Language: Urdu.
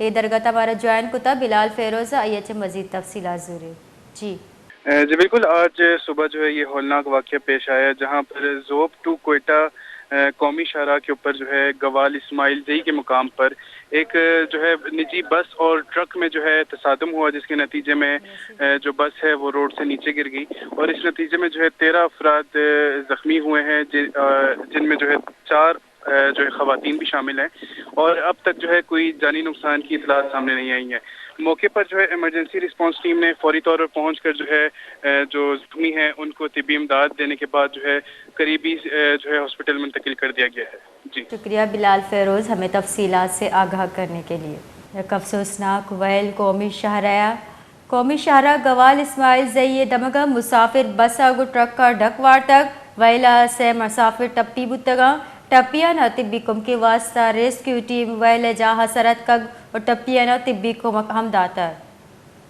یہ درگاہ ہمارا جوائن کتا بلال فیروز آئیے مزید تفصیلات ضرور جی بالکل آج صبح جو ہے یہ ہولناک واقعہ پیش آیا جہاں پر زوب ٹو کوئٹہ قومی شاہراہ کے اوپر جو ہے گوال اسماعیل زئی کے مقام پر ایک جو ہے نجی بس اور ٹرک میں جو ہے تصادم ہوا، جس کے نتیجے میں جو بس ہے وہ روڈ سے نیچے گر گئی اور اس نتیجے میں جو ہے 13 افراد زخمی ہوئے ہیں، جن میں جو ہے 4 جو ہے خواتین بھی شامل ہیں اور اب تک جو ہے کوئی جانی نقصان کی اطلاعات سامنے نہیں آئی ہیں۔ موقع پر جو ہے ایمرجنسی رسپانس ٹیم نے فوری طور پر پہنچ کر جو ہے جو زخمی ہیں ان کو طبی امداد دینے کے بعد جو ہے قریبی جو ہے ہاسپٹل منتقل کر دیا گیا ہے۔ جی شکریہ بلال فیروز ہمیں تفصیلات سے آگاہ کرنے کے لیے۔ ایک افسوسناک ویل قومی شاہراہ گوال اسماعیل زئی دمگا مسافر بس آگو ٹرک کا ڈھکوار تک ویلا سے مسافر ٹپی بتگا ٹپیا نہ طبی کم کے واسطہ ریسکیو ٹیم ویل جا حسرت کگ اور ٹپیا نہ طبی کم ہم داتا